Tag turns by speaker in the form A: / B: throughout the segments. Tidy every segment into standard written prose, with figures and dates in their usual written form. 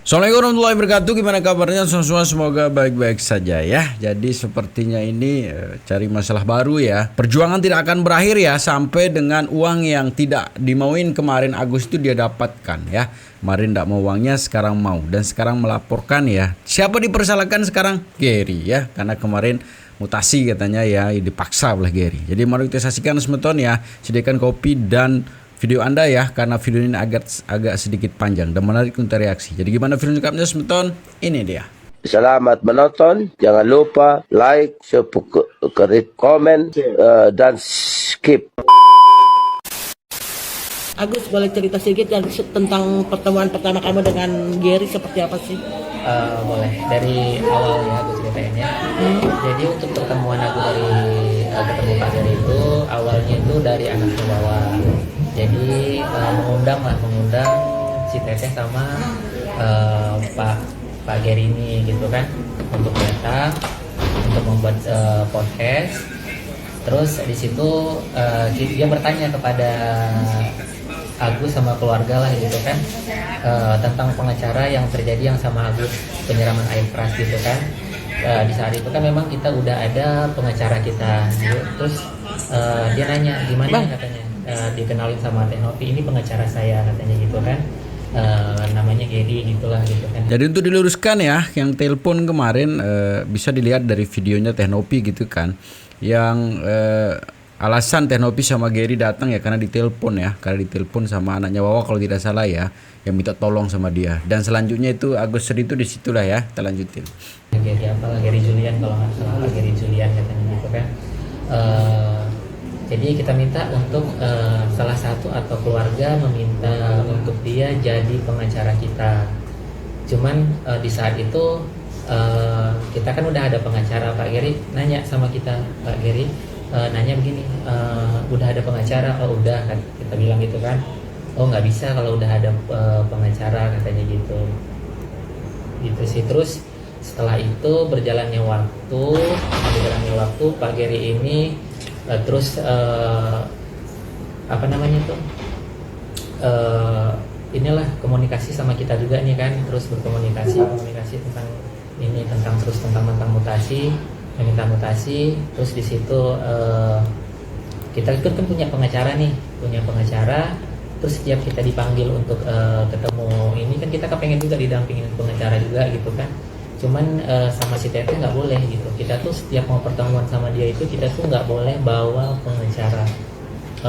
A: Assalamualaikum warahmatullahi wabarakatuh. Gimana kabarnya semua? Semoga baik-baik saja ya. Jadi sepertinya ini cari masalah baru ya. Perjuangan tidak akan berakhir ya sampai dengan uang yang tidak dimauin kemarin Agus itu dia dapatkan ya. Kemarin tidak mau uangnya, sekarang mau dan sekarang melaporkan ya. Siapa dipersalahkan sekarang? Gary ya, karena kemarin mutasi katanya ya dipaksa oleh Gary. Jadi mari kita saksikan semeton ya. Sediakan kopi dan video Anda ya, karena video ini agak sedikit panjang dan menarik untuk reaksi. Jadi gimana video lengkapnya semeton? Ini dia.
B: Selamat menonton. Jangan lupa like, subscribe, komen, dan skip.
C: Agus, boleh cerita sedikit tentang pertemuan pertama kamu dengan Gary seperti apa sih?
D: Boleh dari awal ya aku ceritain ya. Jadi untuk pertemuan aku ketemu Pak Gary itu awalnya itu dari anak bawah. Jadi mengundang si Teteh sama Pak Gary ini gitu kan untuk datang untuk membuat podcast. Terus di situ dia bertanya kepada Agus sama keluarga lah gitu kan tentang pengacara yang terjadi yang sama Agus, penyiraman air keras gitu kan. Di saat itu kan memang kita udah ada pengacara kita gitu. Terus dia nanya gimana katanya, dikenalin sama Teh Novi, ini pengacara saya katanya gitu kan, namanya Gedy gitulah gitu kan.
A: Jadi untuk diluruskan ya, yang telepon kemarin bisa dilihat dari videonya Teh Novi gitu kan, yang alasan Teh Novi sama Gary datang ya karena ditelepon ya, karena ditelepon sama anaknya Wawa kalau tidak salah ya, yang minta tolong sama dia. Dan selanjutnya itu Agus Seri itu disitulah ya, kita lanjutin.
D: Gary Julian kalau nggak salah, Gary Julian katanya gitu kan. Jadi kita minta untuk salah satu atau keluarga meminta untuk dia jadi pengacara kita. Cuman di saat itu kita kan udah ada pengacara. Pak Gary nanya sama kita, Pak Gary nanya begini, udah ada pengacara? Oh udah, kan kita bilang gitu kan. Oh nggak bisa kalau udah ada pengacara katanya gitu. Gitu sih. Terus setelah itu berjalannya waktu Pak Gary ini terus inilah komunikasi sama kita juga nih kan, terus berkomunikasi tentang ini, tentang mutasi, meminta mutasi. Terus di situ kita kan punya pengacara. Terus setiap kita dipanggil untuk ketemu ini kan kita kepengen juga didampingin pengacara juga gitu kan. Cuman sama si Teteh nggak boleh gitu. Kita tuh setiap mau pertemuan sama dia itu kita tuh nggak boleh bawa pengacara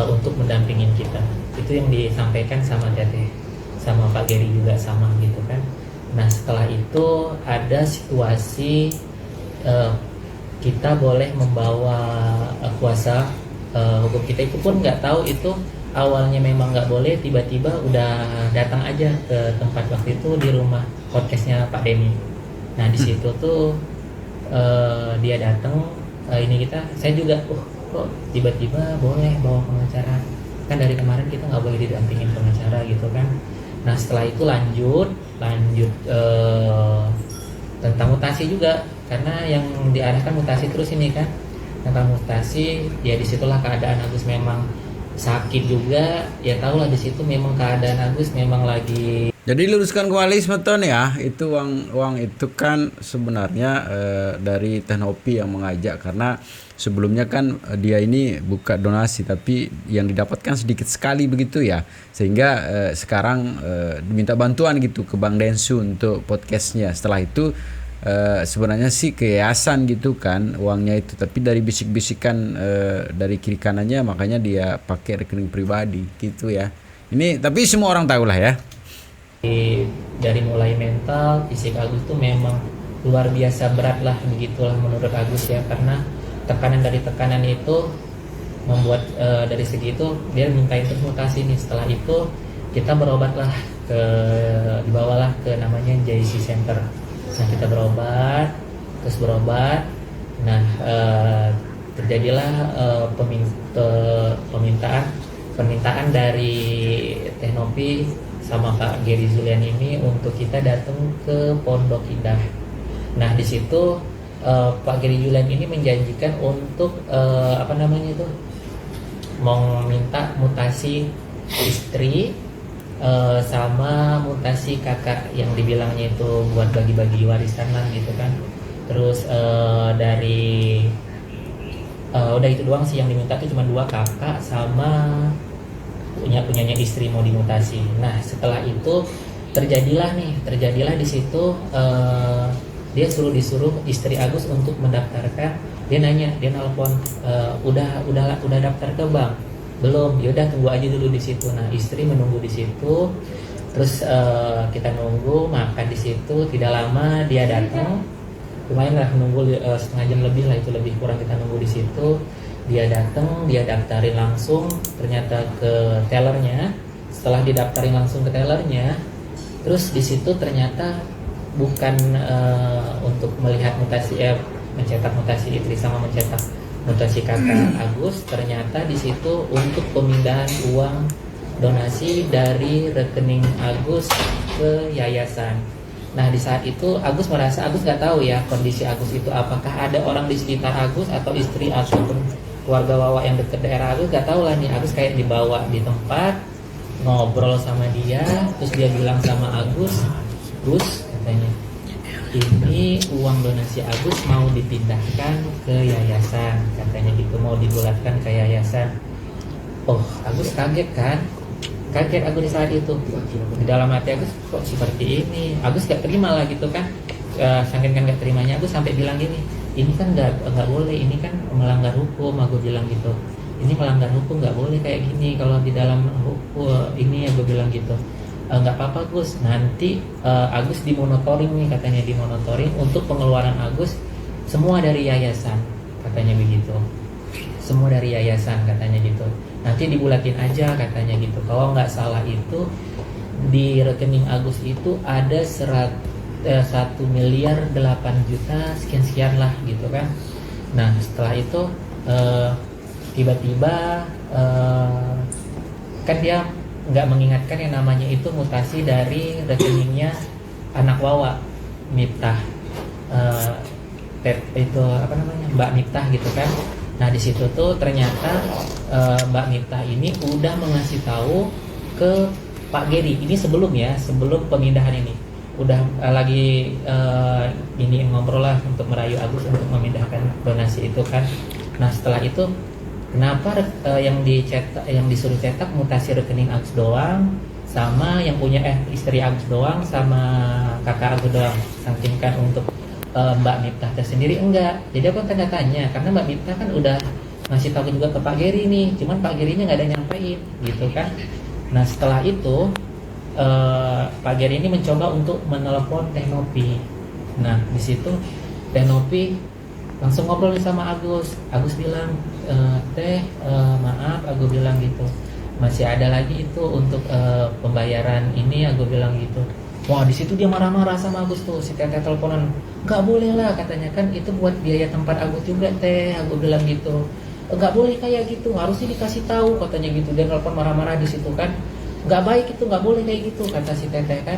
D: untuk mendampingin kita. Itu yang disampaikan sama Teteh, sama Pak Gary juga sama gitu kan. Nah setelah itu ada situasi kita boleh membawa kuasa hukum kita, itu pun nggak tahu itu awalnya memang nggak boleh, tiba-tiba udah datang aja ke tempat waktu itu di rumah podcastnya Pak Denny. Nah di situ tuh dia datang, saya juga kok tiba-tiba boleh bawa pengacara, kan dari kemarin kita nggak boleh didampingin pengacara gitu kan. Nah setelah itu lanjut tentang mutasi juga, karena yang diarahkan mutasi terus ini kan, tentang mutasi ya. Disitulah keadaan Agus memang sakit juga ya, tahulah di situ memang keadaan Agus memang lagi.
A: Jadi luruskan kembali semeton ya, itu uang itu kan sebenarnya dari Teh Novi yang mengajak, karena sebelumnya kan dia ini buka donasi tapi yang didapatkan sedikit sekali begitu ya, sehingga sekarang diminta bantuan gitu ke Bang Densu untuk podcastnya. Setelah itu sebenarnya sih ke yayasan gitu kan uangnya itu, tapi dari bisik-bisikan dari kiri kanannya makanya dia pakai rekening pribadi gitu ya. Ini tapi semua orang tahu lah ya.
D: Dari mulai mental, fisik Agus tuh memang luar biasa berat lah, begitulah menurut Agus ya, karena tekanan itu membuat dari segi itu dia mintain terus mutasi nih. Setelah itu kita berobatlah dibawalah ke namanya JC Center. Nah kita berobat. Nah terjadilah permintaan dari Teh Novi sama Pak Gary Julian ini untuk kita datang ke Pondok Indah. Nah di situ Pak Gary Julian ini menjanjikan untuk mau minta mutasi istri sama mutasi kakak yang dibilangnya itu buat bagi-bagi warisan lah gitu kan. Terus dari udah itu doang sih yang diminta tuh cuma 2 kakak sama punyanya istri mau dimutasi. Nah setelah itu terjadilah di situ dia disuruh istri Agus untuk mendaftarkan. Dia nelpon, udah daftar ke bank belum? Yaudah tunggu aja dulu di situ. Nah istri menunggu di situ, terus kita nunggu makan di situ. Tidak lama dia datang, lumayan lah nunggu setengah jam lebih lah, itu lebih kurang kita nunggu di situ. Dia datang, dia daftarin langsung ternyata ke tellernya. Setelah didaftarin langsung ke tellernya, terus di situ ternyata bukan untuk melihat mutasi mencetak mutasi istri sama mencetak mutasi kakak Agus. Ternyata di situ untuk pemindahan uang donasi dari rekening Agus ke yayasan. Nah di saat itu Agus merasa, Agus nggak tahu ya kondisi Agus itu apakah ada orang di sekitar Agus atau istri ataupun keluarga Wawa yang dekat daerah Agus, nggak tahu lah nih. Agus kayak dibawa di tempat ngobrol sama dia, terus dia bilang sama Agus, Gus katanya, ini uang donasi Agus mau dipindahkan ke yayasan katanya gitu, mau dibulatkan ke yayasan. Oh Agus kaget kan, kaget Agus di saat itu. Di dalam hati Agus kok seperti ini, Agus gak terima lah gitu kan. Saking kan gak terimanya Agus sampai bilang gini, ini kan nggak boleh, ini kan melanggar hukum. Aku bilang gitu, ini melanggar hukum, nggak boleh kayak gini kalau di dalam hukum ini. Aku bilang gitu, nggak apa-apa Gus, nanti Agus dimonitoring nih katanya, dimonitoring untuk pengeluaran Agus semua dari yayasan katanya begitu, semua dari yayasan katanya gitu, nanti dibulatin aja katanya gitu. Kalau nggak salah itu di rekening Agus itu ada 1.8 miliar sekian lah gitu kan. Nah setelah itu tiba-tiba kan dia nggak mengingatkan yang namanya itu mutasi dari rekeningnya anak Wawa, Miftah, itu apa namanya, Mbak Miftah gitu kan. Nah di situ tuh ternyata Mbak Miftah ini udah mengasih tahu ke Pak Geri ini sebelum pemindahan ini, udah lagi ini ngobrol lah untuk merayu Agus untuk memindahkan donasi itu kan. Nah setelah itu kenapa yang disuruh cetak mutasi rekening Agus doang, sama yang punya istri Agus doang, sama kakak Agus doang, sampingkan untuk Mbak Miftah tersendiri enggak. Jadi aku tanya-tanya karena Mbak Miftah kan udah ngasih tahu juga ke Pak Geri nih, cuman Pak Gerinya nggak ada nyampein gitu kan. Nah setelah itu Pak Geri ini mencoba untuk menelepon Teh Nopi. Nah di situ Teh Nopi langsung ngobrol sama Agus. Agus bilang, Teh maaf, aku bilang gitu, masih ada lagi itu untuk pembayaran ini, aku bilang gitu. Wah di situ dia marah-marah sama Agus tuh, si Teh teleponan, nggak boleh lah katanya, kan itu buat biaya tempat Agus juga Teh, aku bilang gitu. Nggak boleh kayak gitu, harusnya dikasih tahu katanya gitu. Dia telepon marah-marah di situ kan, nggak baik itu, nggak boleh kayak gitu kata si Teteh kan.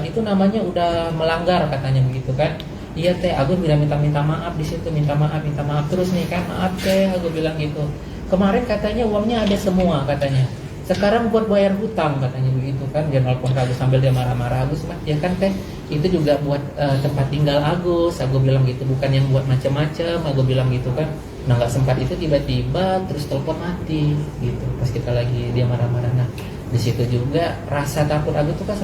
D: Itu namanya udah melanggar katanya begitu kan. Iya Teh, aku bilang minta maaf di situ, minta maaf terus nih kan, maaf Teh, aku bilang gitu. Kemarin katanya uangnya ada semua katanya, sekarang buat bayar hutang katanya begitu kan. Dia nelpon Agus sambil dia marah-marah. Agus mah ya kan Teh, itu juga buat tempat tinggal Agus, aku bilang gitu, bukan yang buat macam-macam, aku bilang gitu kan. Nah nggak sempat itu tiba-tiba terus telepon mati gitu pas kita lagi dia marah-marah. Nah di situ juga rasa takut Agus tuh kan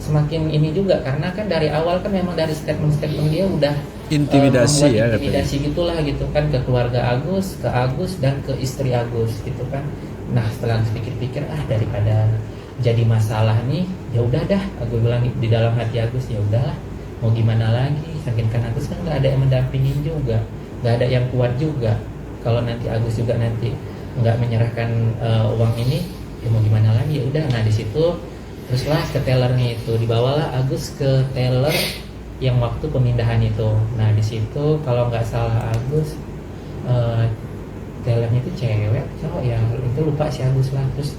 D: semakin ini juga, karena kan dari awal kan memang dari statement dia udah
A: intimidasi ya,
D: intimidasi gitulah gitu kan ke keluarga Agus, ke Agus dan ke istri Agus gitu kan. Nah setelah pikir-pikir daripada jadi masalah nih, ya udah dah, aku bilang di dalam hati Agus, ya udahlah mau gimana lagi, saking kan Agus kan nggak ada yang mendampingin juga, nggak ada yang kuat juga. Kalau nanti Agus juga nanti nggak menyerahkan uang ini, ya mau gimana lagi, ya udah. Nah di situ teruslah ke tellernya itu, dibawalah Agus ke teller yang waktu pemindahan itu. Nah di situ kalau nggak salah Agus tellernya itu cewek cowok ya, itu lupa si Agus lah. Terus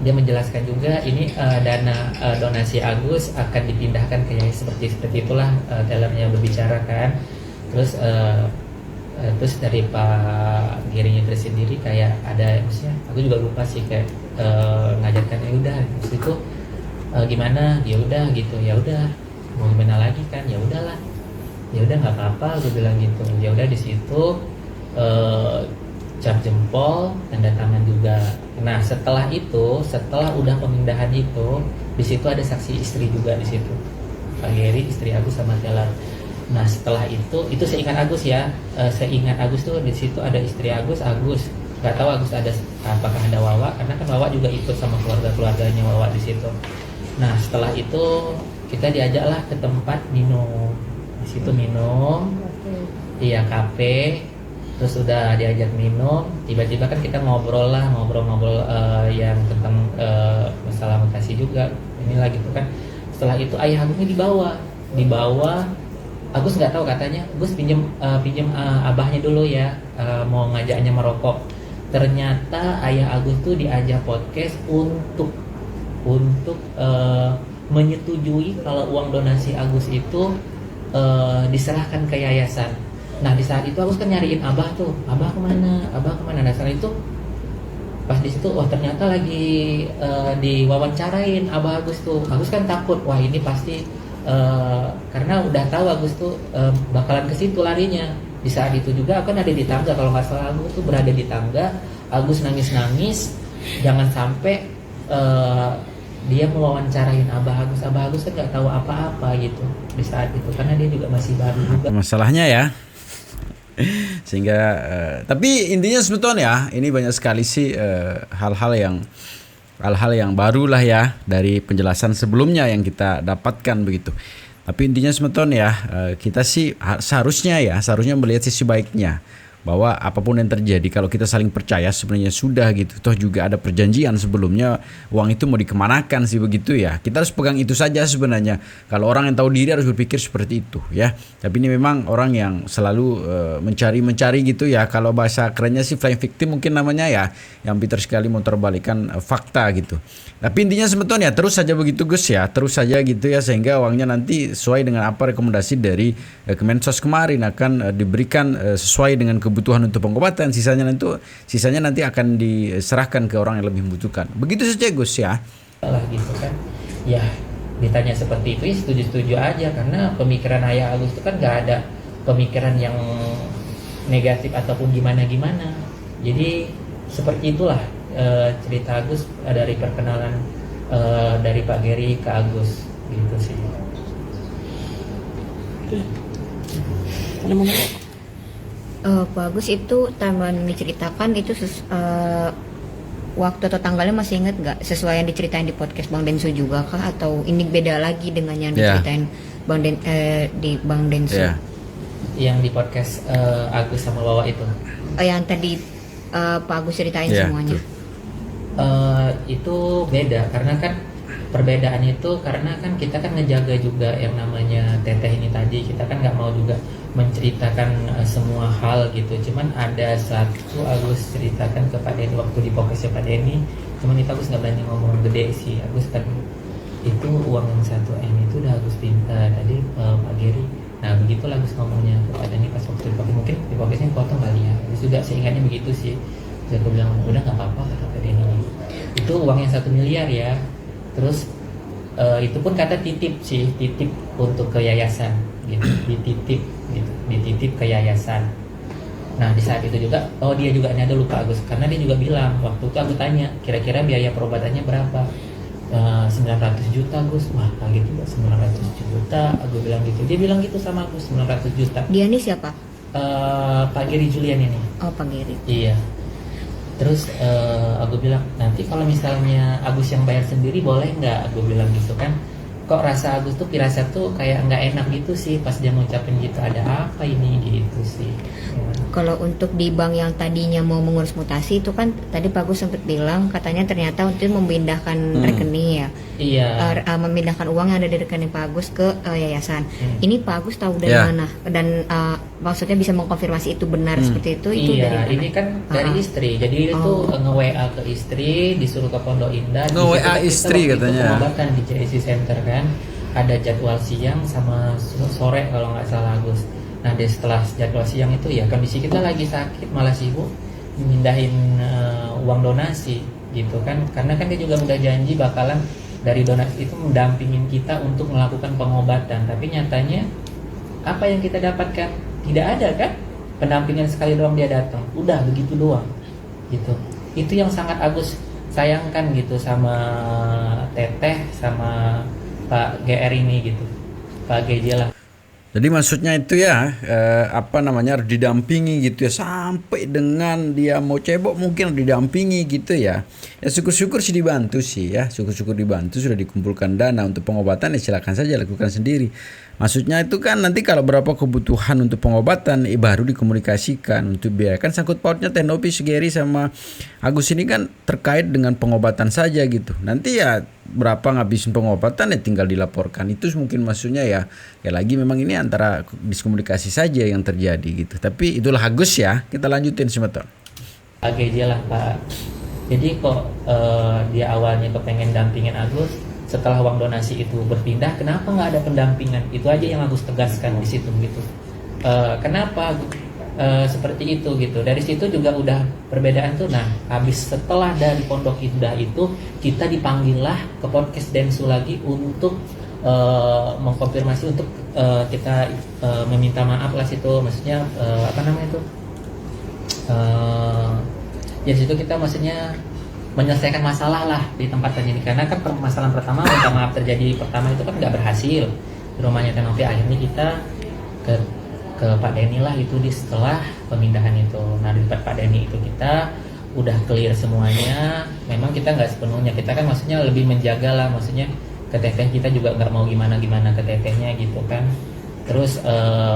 D: dia menjelaskan juga ini dana donasi Agus akan dipindahkan ke yayasan, seperti itulah tellernya berbicara kan. Terus dari Pak Gerinya sendiri kayak ada, maksudnya aku juga lupa sih, kayak ngajarkan ya udah di situ gimana ya udah gitu, ya udah mau gimana lagi kan, ya udahlah, ya udah nggak apa-apa gue bilang gitu. Ya udah di situ cap jempol, tanda tangan juga. Nah setelah itu, setelah udah pemindahan itu, di situ ada saksi istri juga di situ, Pak Geri, istri Agus sama Telar. Nah setelah itu seingat Agus ya, seingat Agus tuh di situ ada istri Agus, nggak tahu Agus ada apakah ada Wawa, karena kan Wawa juga ikut sama keluarganya Wawa di situ. Nah setelah itu kita diajaklah ke tempat minum, di situ minum, iya kafe. Terus udah diajak minum, tiba-tiba kan kita ngobrol yang tentang masalah mutasi juga, inilah gitu kan. Setelah itu ayah Agus ini dibawa. Agus nggak tahu, katanya Gus pinjem abahnya dulu ya, mau ngajaknya merokok. Ternyata ayah Agus tuh diajak podcast untuk menyetujui kalau uang donasi Agus itu diserahkan ke yayasan. Nah di saat itu Agus kan nyariin abah kemana. Nah saat itu pas di situ, wah ternyata lagi diwawancarain abah Agus tuh. Agus kan takut, wah ini pasti karena udah tahu Agus tuh bakalan ke situ larinya. Di saat itu juga aku kan ada di tangga, kalau nggak salah Agus tuh berada di tangga. Agus nangis, jangan sampai dia mewawancarain Abah Agus kan nggak tahu apa-apa gitu di saat itu, karena dia juga masih baru juga.
A: Masalahnya ya. Sehingga tapi intinya sebetulnya ini banyak sekali sih hal-hal yang baru lah ya dari penjelasan sebelumnya yang kita dapatkan begitu. Tapi intinya sebetulnya kita sih seharusnya melihat sisi baiknya, bahwa apapun yang terjadi kalau kita saling percaya sebenarnya sudah gitu. Toh juga ada perjanjian sebelumnya, uang itu mau dikemanakan sih begitu ya. Kita harus pegang itu saja sebenarnya. Kalau orang yang tahu diri harus berpikir seperti itu ya. Tapi ini memang orang yang selalu mencari gitu ya. Kalau bahasa kerennya sih flying victim mungkin namanya ya, yang pintar sekali memutarbalikkan fakta gitu. Tapi intinya sebetulnya terus saja begitu Gus ya, terus saja gitu ya, sehingga uangnya nanti sesuai dengan apa rekomendasi dari Kemensos kemarin akan diberikan sesuai dengan kebutuhan untuk pengobatan. Sisanya nanti akan diserahkan ke orang yang lebih membutuhkan. Begitu saja Gus ya.
D: Lah gitu kan. Ya, ditanya seperti itu ya setuju-setuju aja, karena pemikiran ayah Agus itu kan nggak ada pemikiran yang negatif ataupun gimana-gimana. Jadi seperti itulah cerita Agus dari perkenalan dari Pak Geri ke Agus gitu sih.
E: Pak Agus itu taman diceritakan itu waktu atau tanggalnya masih ingat nggak, sesuai yang diceritain di podcast Bang Denso juga kah, atau ini beda lagi dengan yang diceritain di Bang Denso?
D: Yang di podcast Agus sama Wawa itu.
E: Yang tadi Pak Agus ceritain semuanya.
D: Itu beda karena kan perbedaannya itu karena kan kita kan ngejaga juga yang namanya teteh ini tadi. Kita kan nggak mau juga menceritakan semua hal gitu. Cuman ada satu Agus ceritakan ke Pak Denny waktu di podcastnya Pak Denny. Cuman itu Agus nggak berani ngomong gede sih. Agus kan itu uang yang 1M itu udah Agus pinta tadi Pak Geri. Nah begitulah Agus ngomongnya ke Pak Denny pas waktu di podcast. Mungkin di podcastnya potong kali ya. Agus juga seingatnya begitu sih. Jadi aku bilang udah nggak apa-apa kata Pak Denny. Itu uang yang 1 miliar ya. Terus itu pun kata titip untuk ke yayasan gitu, dititip ke yayasan. Nah di saat itu juga dia juga ini ada lupa Agus, karena dia juga bilang waktu itu aku tanya kira-kira biaya perobatannya berapa, 900 juta Gus. Wah kaget juga, 900 juta aku bilang gitu. Dia bilang gitu sama aku, 900 juta.
E: Dia ini siapa?
D: Pak Geri Julian ini.
E: Oh Pak Geri.
D: Iya. Terus aku bilang nanti kalau misalnya Agus yang bayar sendiri boleh nggak, aku bilang gitu kan. Kok rasa Agus tuh pirasat tuh kayak nggak enak gitu sih pas dia ngucapin gitu, ada apa ini gitu sih ya.
E: Kalau untuk di bank yang tadinya mau mengurus mutasi itu kan tadi Pak Agus sempat bilang katanya ternyata untuk memindahkan rekening ya.
D: Iya.
E: Memindahkan uang yang ada di rekening Pak Agus ke yayasan. Ini Pak Agus tahu dari mana, dan maksudnya bisa mengkonfirmasi itu benar seperti itu
D: iya,
E: dari mana?
D: Ini kan dari istri. Jadi itu nge-WA ke istri, disuruh ke Pondok Indah.
A: Nge-WA istri katanya.
D: Pengobatan di CSI Center kan. Ada jadwal siang sama sore kalau nggak salah Agus. Nah setelah jadwal siang itu ya kondisi kita lagi sakit, malah sibuk mindahin uang donasi gitu kan, karena kan dia juga udah janji bakalan dari donasi itu mendampingin kita untuk melakukan pengobatan, tapi nyatanya apa yang kita dapatkan? Tidak ada kan pendampingan, sekali doang dia datang, udah begitu doang gitu. Itu yang sangat Agus sayangkan gitu sama Teteh sama Pak GR ini gitu, Pak GJ lah.
A: Jadi maksudnya itu ya harus didampingi gitu ya, sampai dengan dia mau cebok mungkin harus didampingi gitu ya. Ya syukur-syukur sih dibantu sih ya, syukur-syukur dibantu, sudah dikumpulkan dana untuk pengobatan ya silakan saja lakukan sendiri. Maksudnya itu kan nanti kalau berapa kebutuhan untuk pengobatan baru dikomunikasikan untuk biaya. Kan sangkut pautnya Tenopi, Gary sama Agus ini kan terkait dengan pengobatan saja gitu. Nanti ya berapa ngabisin pengobatan ya tinggal dilaporkan. Itu mungkin maksudnya ya lagi memang ini antara diskomunikasi saja yang terjadi gitu. Tapi itulah Agus ya, kita lanjutin sebentar.
D: Oke dia lah Pak. Jadi kok dia awalnya kepengen dampingin Agus, setelah uang donasi itu berpindah, kenapa nggak ada pendampingan? Itu aja yang Agus tegaskan di situ gitu. Kenapa seperti itu gitu? Dari situ juga udah perbedaan tuh. Nah, habis setelah dari Pondok Indah itu kita dipanggil lah ke podcast Densu lagi untuk mengkonfirmasi untuk kita meminta maaf lah situ. Maksudnya apa namanya itu? Ya situ kita maksudnya menyelesaikan masalah lah di tempat ini, karena kan permasalahan pertama minta maaf terjadi pertama itu kan nggak berhasil di rumahnya Tenopi. Akhirnya kita ke Pak Denny lah itu di setelah pemindahan itu. Nah di tempat Pak Denny itu kita udah clear semuanya. Memang kita nggak sepenuhnya, kita kan maksudnya lebih menjaga lah, maksudnya ke teteh kita juga nggak mau gimana ke tetehnya gitu kan. Terus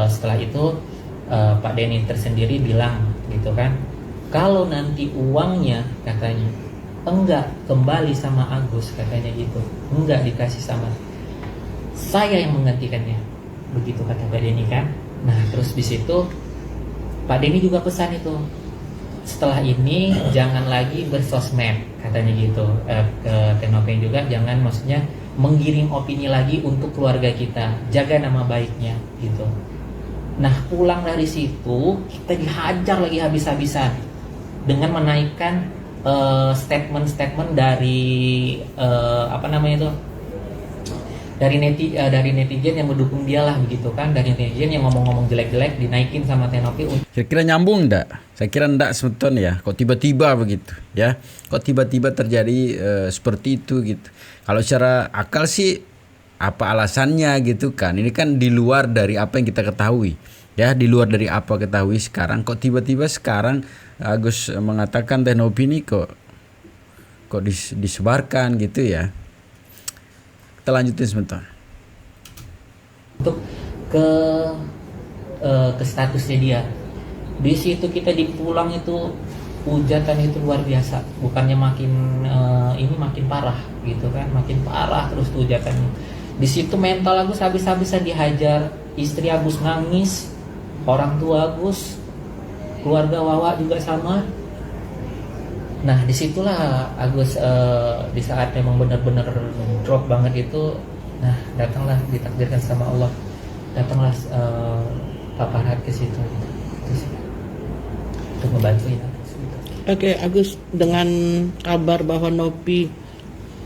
D: setelah itu Pak Denny tersendiri bilang gitu kan, kalau nanti uangnya katanya enggak kembali sama Agus katanya gitu, enggak dikasih sama saya yang menggantikannya, begitu kata Pak Denny kan. Nah terus di situ Pak Denny juga pesan itu, setelah ini jangan lagi bersosmed katanya gitu, ke Tenopi juga jangan maksudnya menggiring opini lagi untuk keluarga kita, jaga nama baiknya gitu. Nah pulang dari situ kita dihajar lagi habis-habisan dengan menaikkan statement-statement dari apa namanya itu, dari netizen yang mendukung dia lah begitu kan, dari netizen yang ngomong-ngomong jelek-jelek dinaikin sama Tenopi.
A: Kira-kira nyambung enggak? Saya kira enggak sebetulnya ya. Kok tiba-tiba begitu ya? Kok tiba-tiba terjadi seperti itu gitu? Kalau secara akal sih apa alasannya gitu kan? Ini kan di luar dari apa yang kita ketahui. Ya, di luar dari apa ketahui sekarang, kok tiba-tiba sekarang Agus mengatakan Tenopi ini kok disebarkan gitu ya. Kita lanjutin sebentar.
D: Untuk ke statusnya dia. Di situ kita dipulang itu hujatan itu luar biasa. Bukannya makin ini makin parah gitu kan, makin parah terus hujatannya. Di situ mental Agus habis-habisan dihajar, istri Agus nangis, orang tua Agus, keluarga Wawa juga sama. Nah disitulah Agus di saat memang benar-benar drop banget itu, nah datanglah ditakdirkan sama Allah, datanglah Pak Farhad ke situ untuk membantuin Agus.
C: Oke, Agus, dengan kabar bahwa Nopi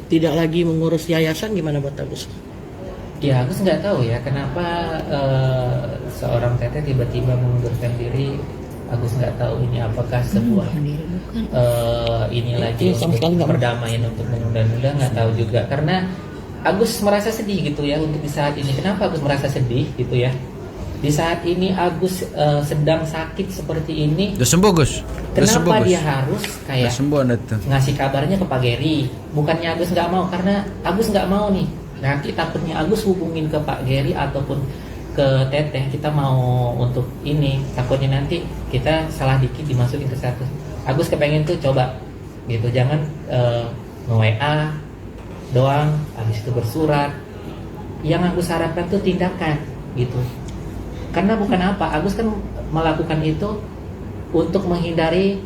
C: tidak lagi mengurus yayasan, gimana buat Agus?
D: Ya Agus nggak tahu ya kenapa seorang teteh tiba-tiba mengundurkan diri. Agus nggak tahu ini apakah sebuah ini lagi untuk perdamaian, untuk menunda-nunda, nggak tahu juga. Karena Agus merasa sedih gitu ya untuk di saat ini. Kenapa Agus merasa sedih gitu ya? Di saat ini Agus sedang sakit seperti ini.
A: Udah sembuh Gus.
D: Kenapa dia harus kayak ngasih kabarnya ke Pak Gary? Bukannya Agus nggak mau, karena Agus nggak mau nih. Nanti takutnya Agus hubungin ke Pak Gary ataupun ke Teteh, kita mau untuk ini, takutnya nanti kita salah dikit dimasukin ke status. Agus kepengen tuh coba gitu, jangan nge-WA doang, habis itu bersurat. Yang Agus harapkan tuh tindakan gitu. Karena bukan apa, Agus kan melakukan itu untuk menghindari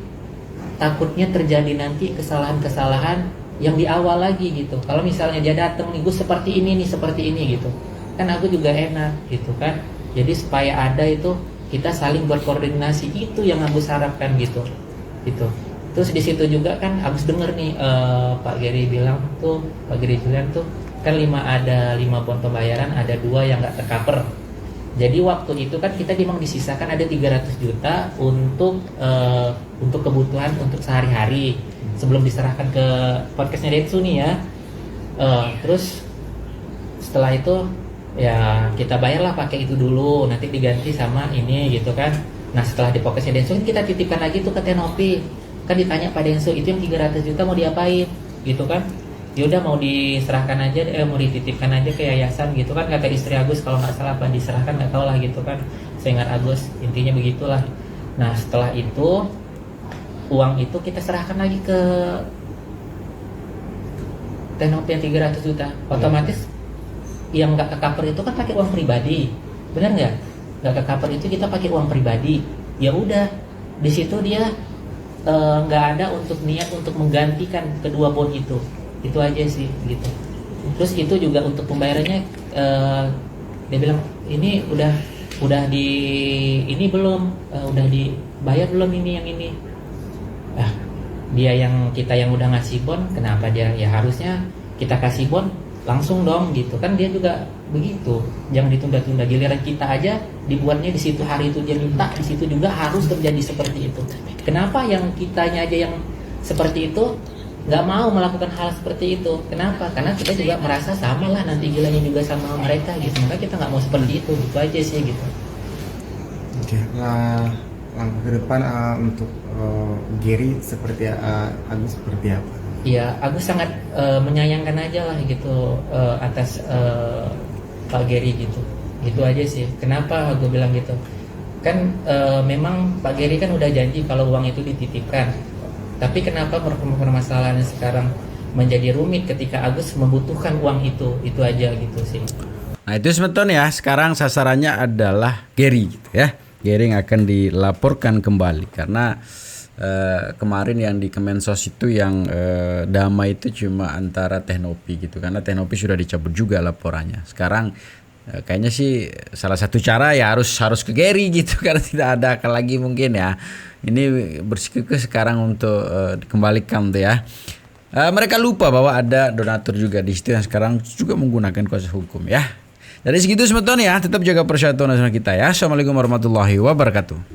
D: takutnya terjadi nanti kesalahan-kesalahan yang di awal lagi gitu. Kalau misalnya dia datang nih, Gus seperti ini nih, seperti ini gitu, kan aku juga enak gitu kan. Jadi supaya ada itu kita saling berkoordinasi, itu yang Agus harapkan gitu. Terus di situ juga kan habis denger nih Pak Gary bilang tuh, Pak Gary bilang tuh kan ada 5 bon pembayaran, ada 2 yang nggak tercover. Jadi waktu itu kan kita memang disisakan ada 300 juta untuk kebutuhan untuk sehari-hari sebelum diserahkan ke podcastnya Densu nih ya. Terus setelah itu ya kita bayarlah pakai itu dulu, nanti diganti sama ini gitu kan. Nah setelah di podcastnya Densu kita titipkan lagi tuh ke Tenopi. Kan ditanya Pak Densu itu yang 300 juta mau diapain gitu kan. Yaudah mau diserahkan aja, mau dititipkan aja ke yayasan gitu kan, kata istri Agus kalau nggak salah, apa diserahkan nggak tahu lah gitu kan, saya ingat Agus, intinya begitulah. Nah setelah itu uang itu kita serahkan lagi ke Tenopi yang 300 juta, otomatis yang nggak ke cover itu kan pakai uang pribadi, benar nggak? Nggak ke cover itu kita pakai uang pribadi, ya udah di situ dia nggak ada untuk niat untuk menggantikan kedua bon itu aja sih gitu. Terus itu juga untuk pembayarannya dia bilang ini udah di ini belum, udah dibayar belum ini yang ini. Nah dia yang kita yang udah ngasih bon, kenapa dia ya harusnya kita kasih bon langsung dong gitu kan, dia juga begitu, jangan ditunda-tunda. Giliran kita aja dibuatnya di situ hari itu dia minta, di situ juga harus terjadi seperti itu. Kenapa yang kitanya aja yang seperti itu nggak mau melakukan hal seperti itu? Kenapa? Karena kita juga merasa sama lah nanti gilanya juga sama mereka gitu, maka kita nggak mau seperti itu, gitu aja sih gitu.
F: Oke, langkah ke depan untuk Gary seperti Agus seperti apa?
D: Ya Agus sangat menyayangkan aja lah gitu atas Pak Gary gitu aja sih. Kenapa gue bilang gitu? Kan memang Pak Gary kan udah janji kalau uang itu dititipkan. Tapi kenapa permasalahannya sekarang menjadi rumit ketika Agus membutuhkan uang itu aja gitu sih.
A: Nah itu sebetulnya ya, sekarang sasarannya adalah Gary gitu ya. Gary yang akan dilaporkan kembali karena kemarin yang di Kemensos itu yang damai itu cuma antara Tenopi gitu, karena Tenopi sudah dicabut juga laporannya. Sekarang kayaknya sih salah satu cara ya harus ke Gary gitu karena tidak ada lagi mungkin ya. Ini bersikukuh sekarang untuk dikembalikan tuh ya. Mereka lupa bahwa ada donatur juga di situ yang sekarang juga menggunakan kuasa hukum ya. Dari segitu sebetulnya ya, tetap jaga persatuan nasional kita ya. Assalamualaikum warahmatullahi wabarakatuh.